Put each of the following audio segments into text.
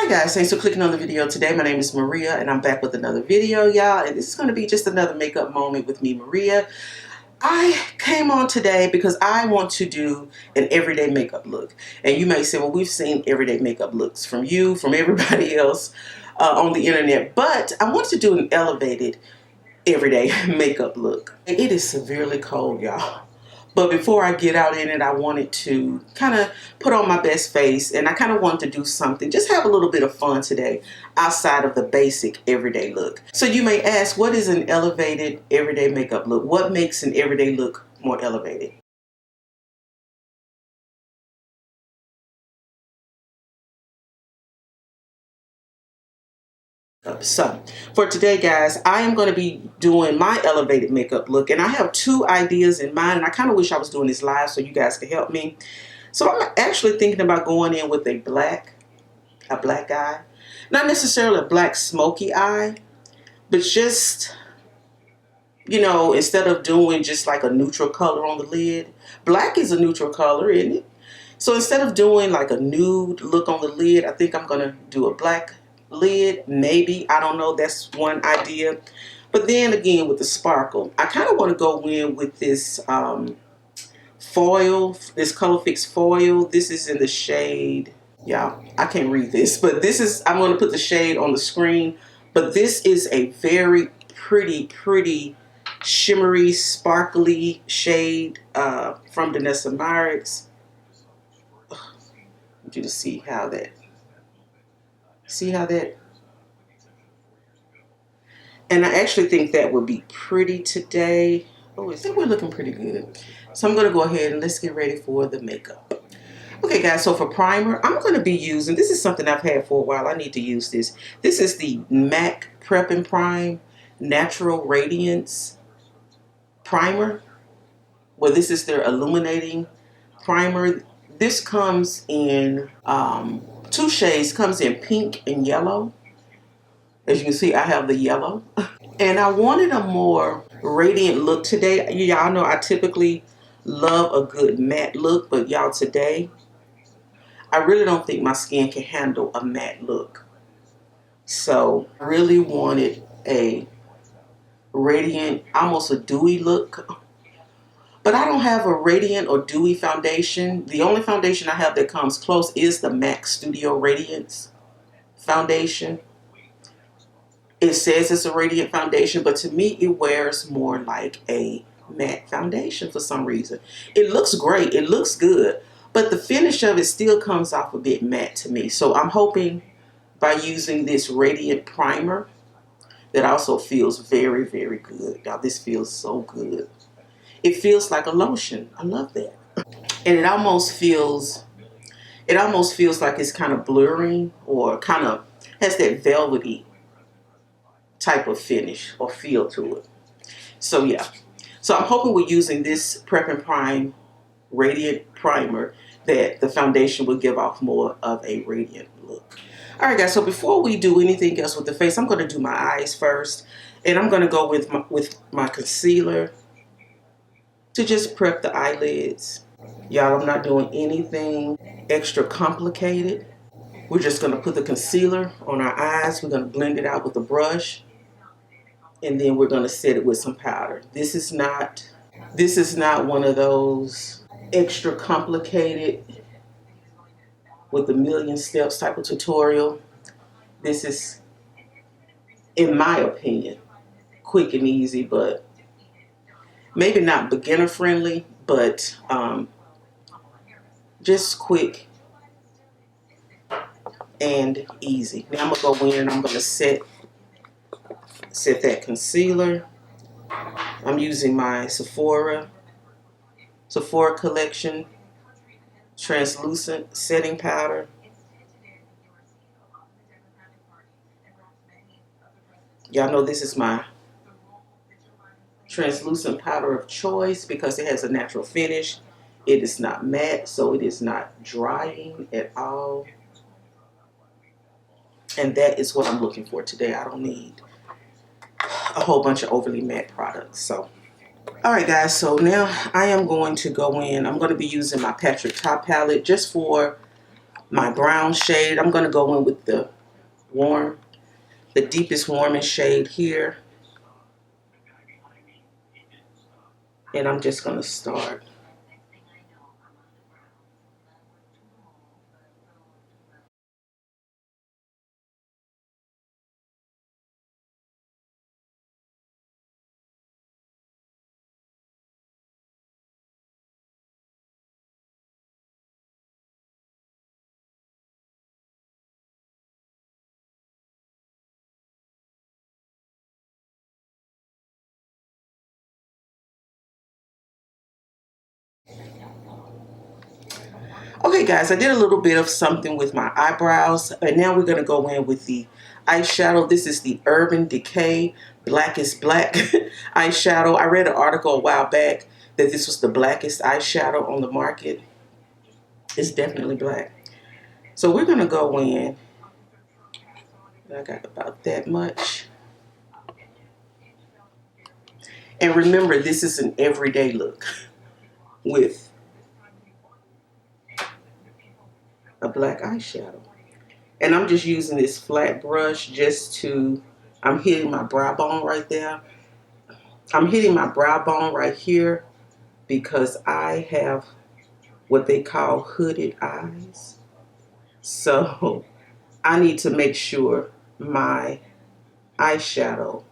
Hi guys, thanks for clicking on the video today. My name is Maria and I'm back with another video, y'all. And this is going to be just another makeup moment with me, Maria. I came on today because I want to do an everyday makeup look. And you may say, well, we've seen everyday makeup looks from you, from everybody else on the internet. But I want to do an elevated everyday makeup look. It is severely cold, y'all. But before I get out in it, I wanted to kind of put on my best face, and I kind of wanted to do something, just have a little bit of fun today outside of the basic everyday look. So you may ask, what is an elevated everyday makeup look? What makes an everyday look more elevated? So for today, guys, I am going to be doing my elevated makeup look, and I have two ideas in mind, and I kind of wish I was doing this live so you guys could help me. So I'm actually thinking about going in with a black eye, not necessarily a black smoky eye, but just, you know, instead of doing just like a neutral color on the lid. Black is a neutral color, isn't it? So instead of doing like a nude look on the lid, I think I'm going to do a black lid, maybe. I don't know. That's one idea. But then again, with the sparkle, I kind of want to go in with this foil, this Color Fix foil. This is in the shade, y'all, I can't read this, but this is, I'm going to put the shade on the screen. But this is a very pretty shimmery, sparkly shade from Danessa Myricks. I want you to see how that, and I actually think that would be pretty today. Oh, I think we're looking pretty good. So I'm going to go ahead and let's get ready for the makeup. Okay, guys, so for primer, I'm going to be using, this is something I've had for a while. I need to use this. This is the MAC Prep and Prime Natural Radiance Primer. Well, this is their illuminating primer. This comes in two shades, comes in pink and yellow. As you can see, I have the yellow. And I wanted a more radiant look today. Y'all know I typically love a good matte look, but y'all, today, I really don't think my skin can handle a matte look. So I really wanted a radiant, almost a dewy look. But I don't have a radiant or dewy foundation. The only foundation I have that comes close is the MAC Studio Radiance foundation. It says it's a radiant foundation, but to me it wears more like a matte foundation for some reason. It looks great, it looks good, but the finish of it still comes off a bit matte to me. So I'm hoping by using this radiant primer that also feels very good. Y'all, this feels so good. It feels like a lotion. I love that. And it almost feels like it's kind of blurring, or kind of has that velvety type of finish or feel to it. So yeah, so I'm hoping we're using this Prep and Prime Radiant Primer that the foundation will give off more of a radiant look. All right, guys, so before we do anything else with the face, I'm going to do my eyes first, and I'm going to go with my concealer to just prep the eyelids. Y'all, I'm not doing anything extra complicated. We're just going to put the concealer on our eyes. We're going to blend it out with a brush, and then we're going to set it with some powder. This is not one of those extra complicated with a million steps type of tutorial. This is, in my opinion, quick and easy, but maybe not beginner friendly, but just quick and easy. Now I'm going to go in and I'm going to set that concealer. I'm using my Sephora Collection translucent setting powder. Y'all know this is my translucent powder of choice because it has a natural finish. It is not matte, so it is not drying at all. And that is what I'm looking for today. I don't need a whole bunch of overly matte products. So, all right, guys, so now I am going to go in. I'm going to be using my Patrick Top palette just for my brown shade. I'm going to go in with the warm, the deepest warming shade here. And I'm just going to start. Okay, guys, I did a little bit of something with my eyebrows, and now we're going to go in with the eyeshadow. This is the Urban Decay Black is Black eyeshadow. I read an article a while back that this was the blackest eyeshadow on the market. It's definitely black. So we're going to go in. I got about that much. And remember, this is an everyday look with a black eyeshadow. And I'm just using this flat brush just to, I'm hitting my brow bone right there. I'm hitting my brow bone right here because I have what they call hooded eyes. So I need to make sure my eyeshadow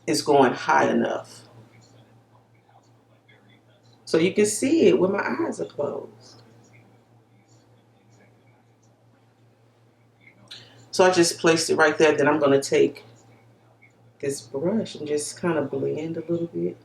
is going high enough so you can see it when my eyes are closed. So I just placed it right there. Then I'm going to take this brush and just kind of blend a little bit.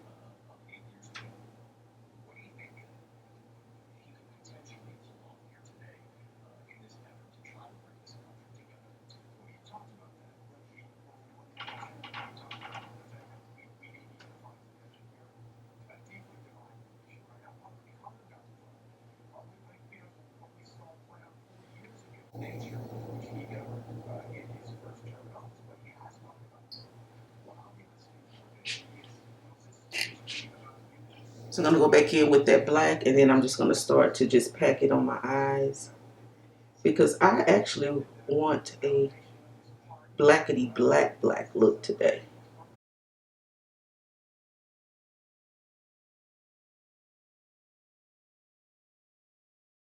So I'm going to go back in with that black, and then I'm just going to start to just pack it on my eyes because I actually want a blackety black look today.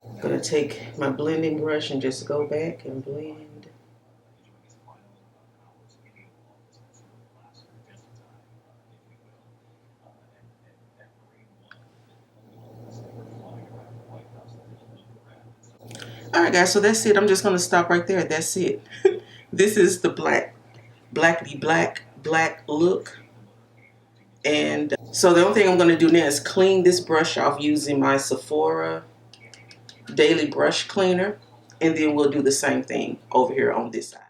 I'm going to take my blending brush and just go back and blend. All right, guys, so that's it. I'm just going to stop right there. That's it. This is the blackety black look. And so the only thing I'm going to do now is clean this brush off using my Sephora Daily Brush Cleaner. And then we'll do the same thing over here on this side.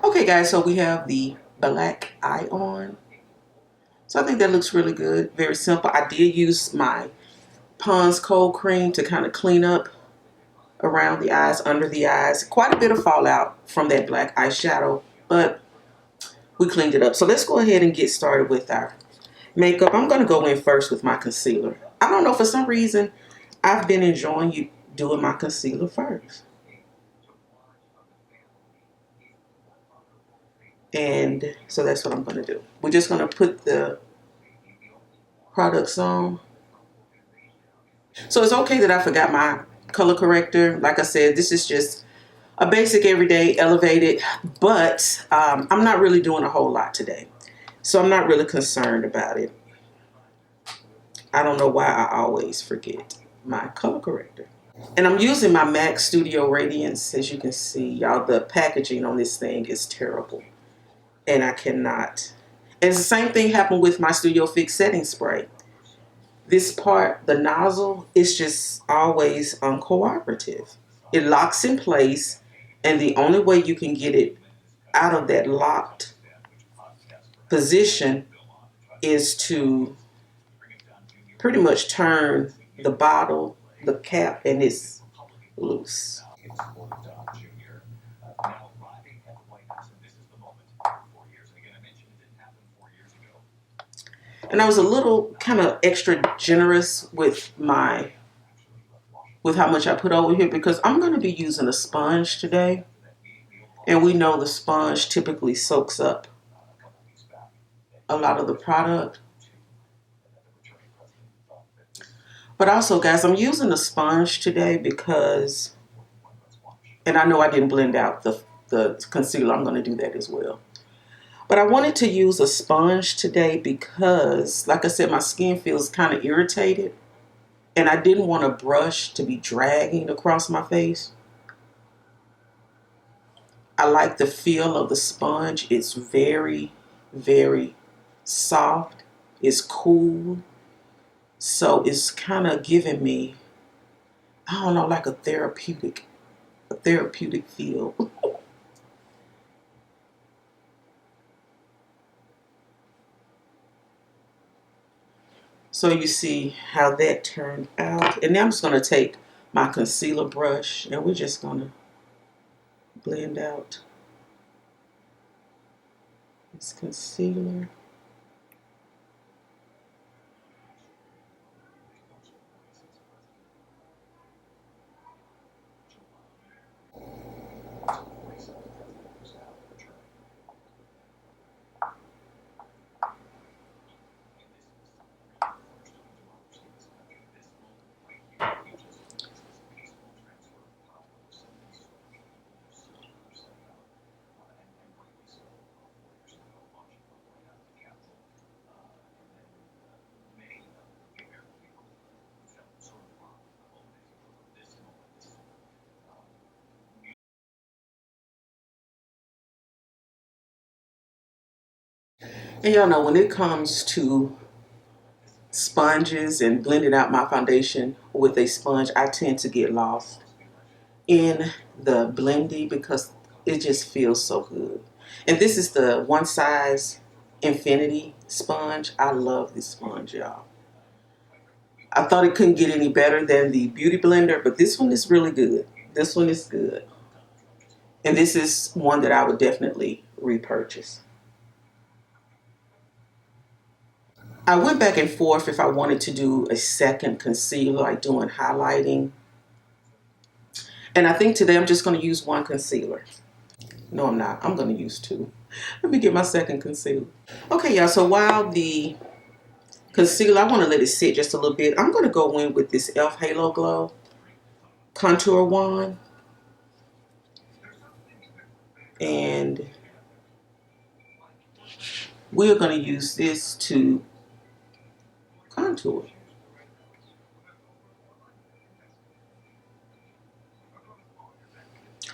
Okay, guys, so we have the black eye on. So I think that looks really good. Very simple. I did use my Pond's Cold Cream to kind of clean up around the eyes, under the eyes. Quite a bit of fallout from that black eyeshadow, but we cleaned it up. So let's go ahead and get started with our makeup. I'm going to go in first with my concealer. I don't know, for some reason, I've been enjoying doing my concealer first. And so that's what I'm going to do. We're just going to put the products on. So it's okay that I forgot my color corrector. Like I said, this is just a basic everyday elevated, but I'm not really doing a whole lot today. So I'm not really concerned about it. I don't know why I always forget my color corrector. And I'm using my MAC Studio Radiance. As you can see, y'all, the packaging on this thing is terrible. And I cannot And the same thing happened with my Studio Fix setting spray. This part, the nozzle, is just always uncooperative. It locks in place, and the only way you can get it out of that locked position is to pretty much turn the bottle, the cap, and it's loose. And I was a little kind of extra generous with how much I put over here because I'm going to be using a sponge today. And we know the sponge typically soaks up a lot of the product. But also, guys, I'm using a sponge today because, and I know I didn't blend out the concealer. I'm going to do that as well. But I wanted to use a sponge today because, like I said, my skin feels kind of irritated. And I didn't want a brush to be dragging across my face. I like the feel of the sponge. It's very, very soft. It's cool. So it's kind of giving me, I don't know, like a therapeutic feel. So you see how that turned out. And now I'm just going to take my concealer brush and we're just going to blend out this concealer. And y'all know when it comes to sponges and blending out my foundation with a sponge, I tend to get lost in the blendy because it just feels so good. And this is the One Size Infinity sponge. I love this sponge, y'all. I thought it couldn't get any better than the Beauty Blender, but this one is really good. This one is good. And this is one that I would definitely repurchase. I went back and forth if I wanted to do a second concealer, like doing highlighting. And I think today I'm just going to use one concealer. No, I'm not. I'm going to use two. Let me get my second concealer. Okay, y'all. So while the concealer, I want to let it sit just a little bit. I'm going to go in with this e.l.f. Halo Glow contour wand. And we're going to use this to contour.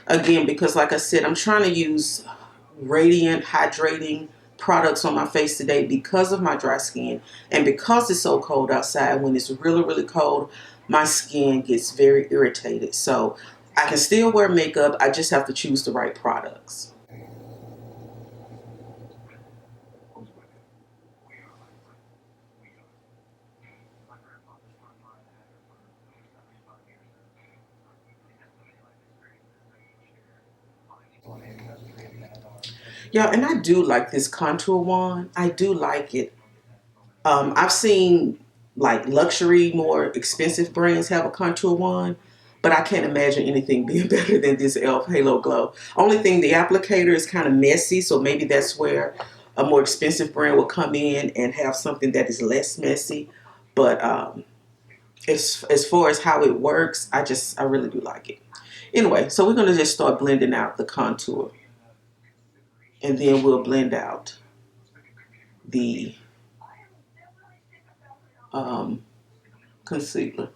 Again, because like I said, I'm trying to use radiant, hydrating products on my face today because of my dry skin and because it's so cold outside. When it's really, really cold, my skin gets very irritated. So I can still wear makeup. I just have to choose the right products. Yeah, and I do like this contour wand. I do like it. I've seen like luxury, more expensive brands have a contour wand, but I can't imagine anything being better than this e.l.f. Halo Glow. Only thing, the applicator is kind of messy, so maybe that's where a more expensive brand will come in and have something that is less messy. But as far as how it works, I really do like it. Anyway, so we're gonna just start blending out the contour, and then we'll blend out the um, concealer.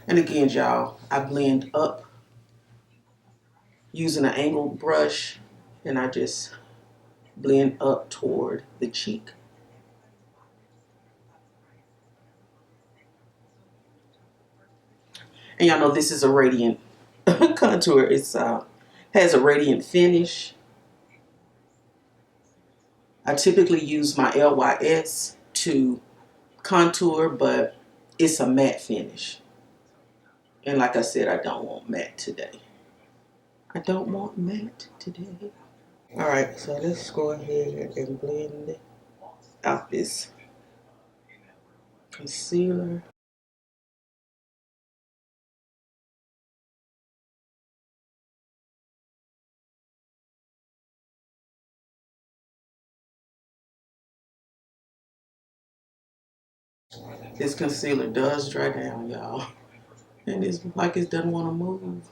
And again, y'all, I blend up using an angled brush, and I just blend up toward the cheek. And y'all know this is a radiant contour. It's has a radiant finish. I typically use my LYS to contour, but it's a matte finish. And like I said, I don't want matte today. I don't want matte today. All right, so let's go ahead and blend out this concealer. This concealer does dry down, y'all. And it's like it doesn't want to move.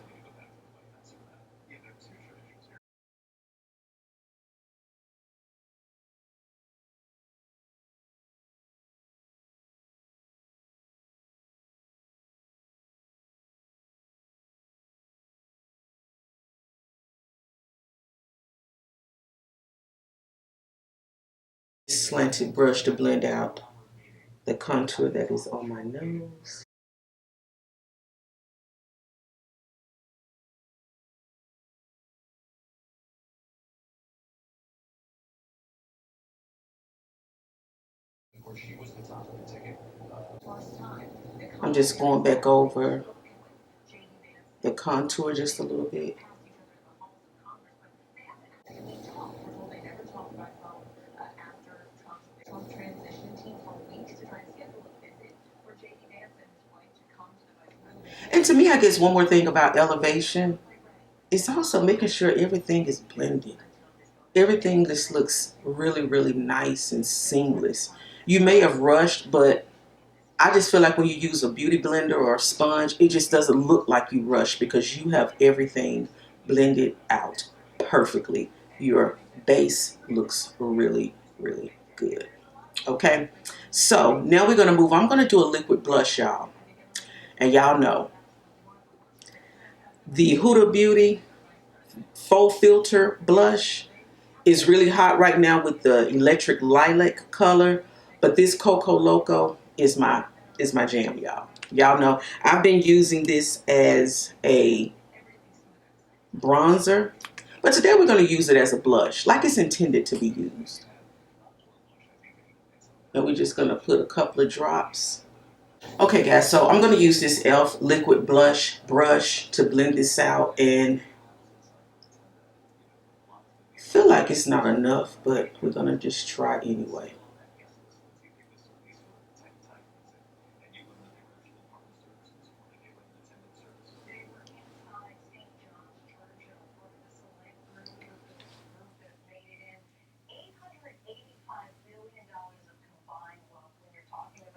Slanted brush to blend out the contour that is on my nose. I'm just going back over the contour just a little bit. And to me, I guess one more thing about elevation is also making sure everything is blended. Everything just looks really, really nice and seamless. You may have rushed, but I just feel like when you use a beauty blender or a sponge, it just doesn't look like you rushed because you have everything blended out perfectly. Your base looks really, really good. Okay, so now we're going to move. I'm going to do a liquid blush, y'all. And y'all know the Huda Beauty Faux Filter Blush is really hot right now with the electric lilac color, but this Coco Loco is my jam, y'all. Y'all know I've been using this as a bronzer, but today we're going to use it as a blush, like it's intended to be used. And we're just going to put a couple of drops. Okay, guys, so I'm going to use this e.l.f. liquid blush brush to blend this out, and feel like it's not enough, but we're going to just try anyway.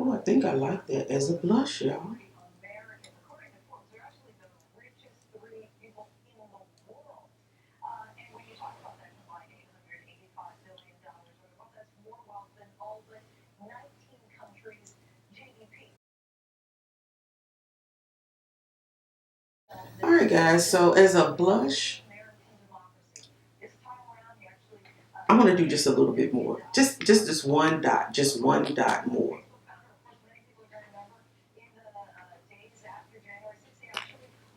Oh, I think I like that as a blush, y'all. All right, guys, so as a blush, I'm going to do just a little bit more. Just this one dot more.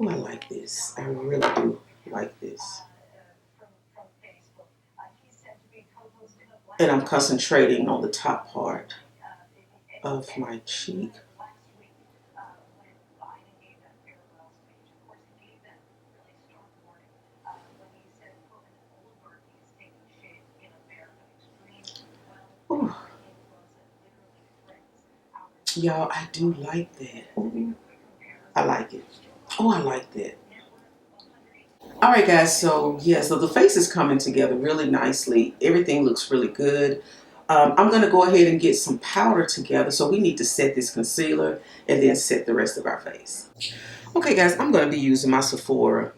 Oh, I like this. I really do like this. And I'm concentrating on the top part of my cheek. Ooh, y'all, I do like that. Ooh, I like it. Oh, I like that. All right, guys. So yeah, so the face is coming together really nicely. Everything looks really good. I'm going to go ahead and get some powder together. So we need to set this concealer and then set the rest of our face. Okay, guys, I'm going to be using my Sephora.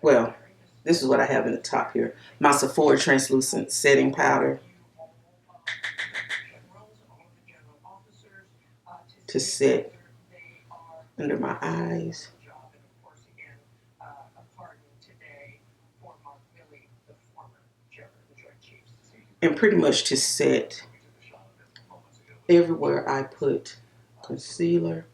Well, this is what I have in the top here. My Sephora translucent setting powder to set under my eyes. And pretty much to set everywhere I put concealer.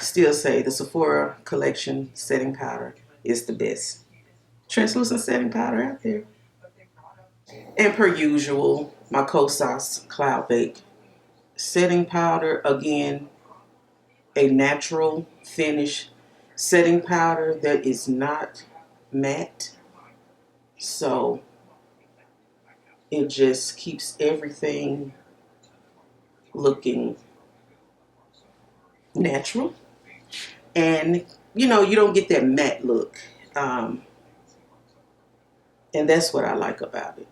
Still say the Sephora collection setting powder is the best translucent setting powder out there. And per usual, my Kosas Cloud Bake setting powder. Again, a natural finish setting powder that is not matte. So it just keeps everything looking natural. And you don't get that matte look. Um, and that's what I like about it.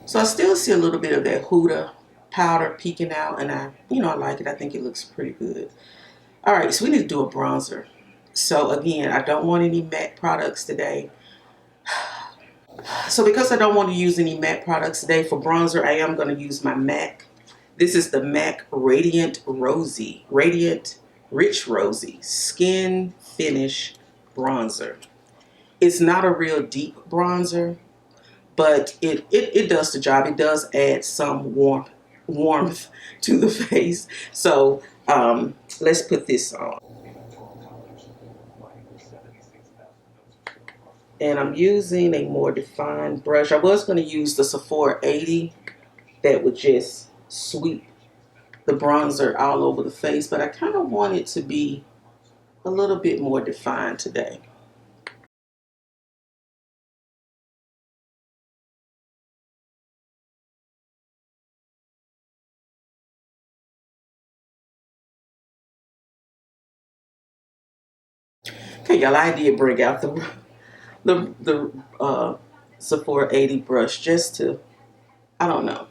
So I still see a little bit of that Huda powder peeking out, and I like it. I think it looks pretty good. All right, so we need to do a bronzer. So again, I don't want any matte products today. So because I don't want to use any matte products today for bronzer, I am going to use my MAC. This is the MAC Radiant Rich Rosy Skin Finish Bronzer. It's not a real deep bronzer, but it does the job. It does add some warmth to the face. So let's put this on. And I'm using a more defined brush. I was going to use the Sephora 80 that would just sweep the bronzer all over the face, but I kind of want it to be a little bit more defined today. Okay, y'all, I did bring out the Sephora 80 brush just to, I don't know.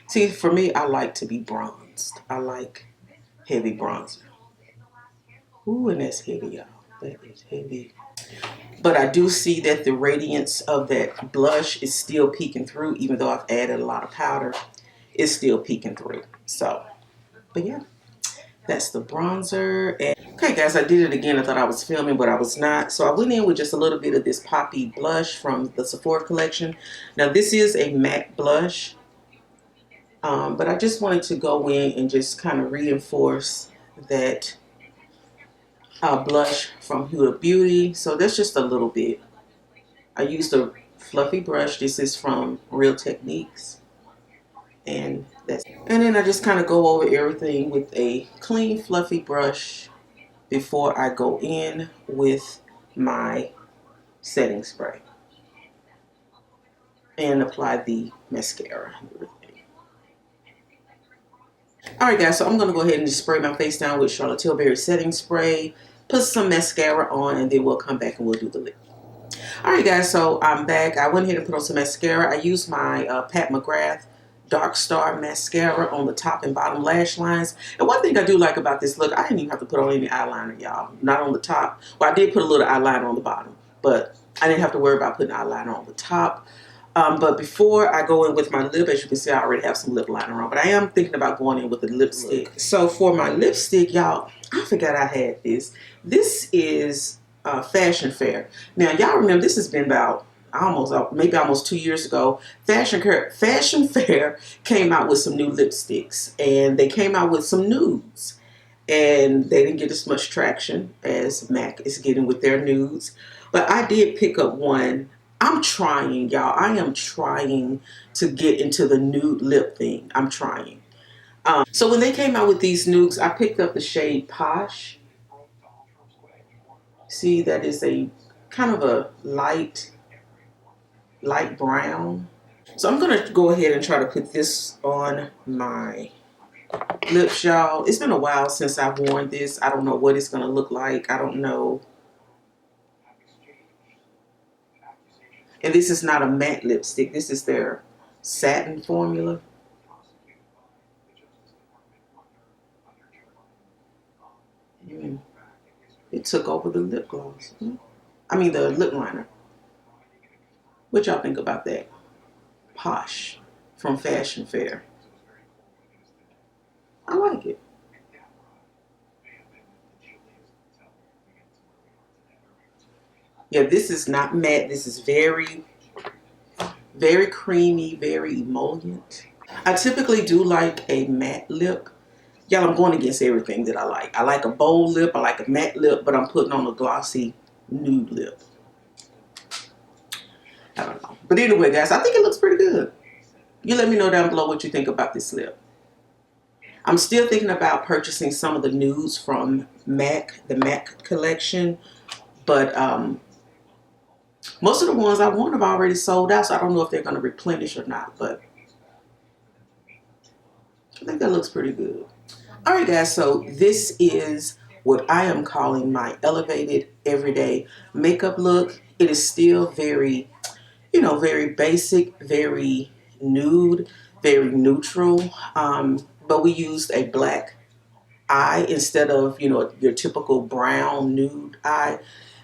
See, for me, I like to be bronzed. I like heavy bronzer. Ooh, and that's heavy, y'all. That is heavy. But I do see that the radiance of that blush is still peeking through, even though I've added a lot of powder. It's still peeking through. So, but yeah, that's the bronzer. And okay, guys, I did it again. I thought I was filming, but I was not. So I went in with just a little bit of this Poppy blush from the Sephora collection. Now, this is a matte blush, but I just wanted to go in and just kind of reinforce that blush from Huda Beauty. So that's just a little bit. I used a fluffy brush. This is from Real Techniques. And then I just kind of go over everything with a clean fluffy brush before I go in with my setting spray and apply the mascara. Alright guys, so I'm going to go ahead and just spray my face down with Charlotte Tilbury setting spray, put some mascara on, and then we'll come back and we'll do the lip. Alright guys, so I'm back. I went ahead and put on some mascara. I used my Pat McGrath Dark Star mascara on the top and bottom lash lines. And one thing I do like about this look, I didn't even have to put on any eyeliner, y'all. Not on the top. Well, I did put a little eyeliner on the bottom, but I didn't have to worry about putting eyeliner on the top. But before I go in with my lip, as you can see, I already have some lip liner on. But I am thinking about going in with a lipstick. So for my lipstick, y'all, I forgot I had this. This is Fashion Fair. Now, y'all remember this has been about maybe almost 2 years ago. Fashion Fair came out with some new lipsticks, and they came out with some nudes, and they didn't get as much traction as MAC is getting with their nudes. But I did pick up one. I'm trying, y'all. I am trying to get into the nude lip thing. I'm trying. So when they came out with these nudes, I picked up the shade Posh. See, that is a kind of a light brown. So I'm going to go ahead and try to put this on my lips, y'all. It's been a while since I've worn this. I don't know what it's going to look like. I don't know And this is not a matte lipstick. This is their satin formula. It took over the lip gloss. I mean the lip liner. What y'all think about that? Posh from Fashion Fair. I like it. Yeah, this is not matte. This is very, very creamy, very emollient. I typically do like a matte lip. Y'all, I'm going against everything that I like. I like a bold lip. I like a matte lip, but I'm putting on a glossy nude lip. I don't know. But anyway, guys, I think it looks pretty good. You let me know down below what you think about this lip. I'm still thinking about purchasing some of the nudes from MAC, the MAC collection. But most of the ones I want have already sold out, so I don't know if they're going to replenish or not. But I think that looks pretty good. All right, guys, so this is what I am calling my elevated everyday makeup look. It is still very, very basic, very nude, very neutral. But we used a black eye instead of, your typical brown nude eye.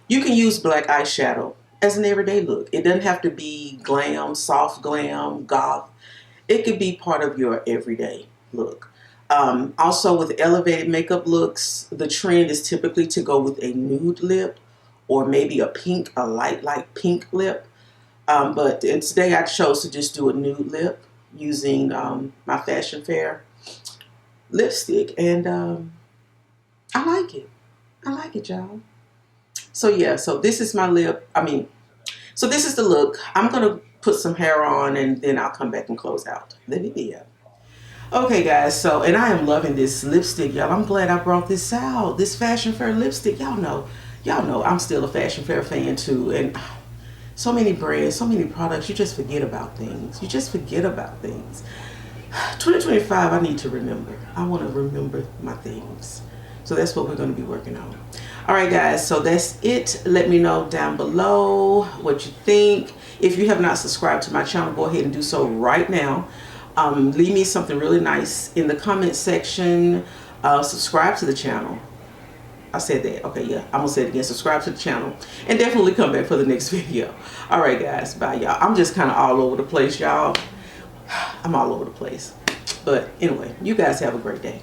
You can use black eyeshadow as an everyday look. It doesn't have to be glam, soft glam, goth. It could be part of your everyday look. Also with elevated makeup looks, the trend is typically to go with a nude lip or maybe a light pink lip. But today I chose to just do a nude lip using my Fashion Fair lipstick, and I like it. I like it, y'all. So yeah, so this is my lip. So this is the look. I'm gonna put some hair on and then I'll come back and close out the video. Okay, guys, so, and I am loving this lipstick, y'all. I'm glad I brought this out. This Fashion Fair lipstick, y'all know I'm still a Fashion Fair fan too. And so many brands, so many products, you just forget about things. You just forget about things. 2025, I need to remember. I want to remember my things. So that's what we're going to be working on. All right, guys, so that's it. Let me know down below what you think. If you have not subscribed to my channel, go ahead and do so right now. Leave me something really nice in the comment section. Subscribe to the channel. I said that. Okay, yeah. I'm going to say it again. Subscribe to the channel. And definitely come back for the next video. All right, guys. Bye, y'all. I'm just kind of all over the place, y'all. I'm all over the place. But anyway, you guys have a great day.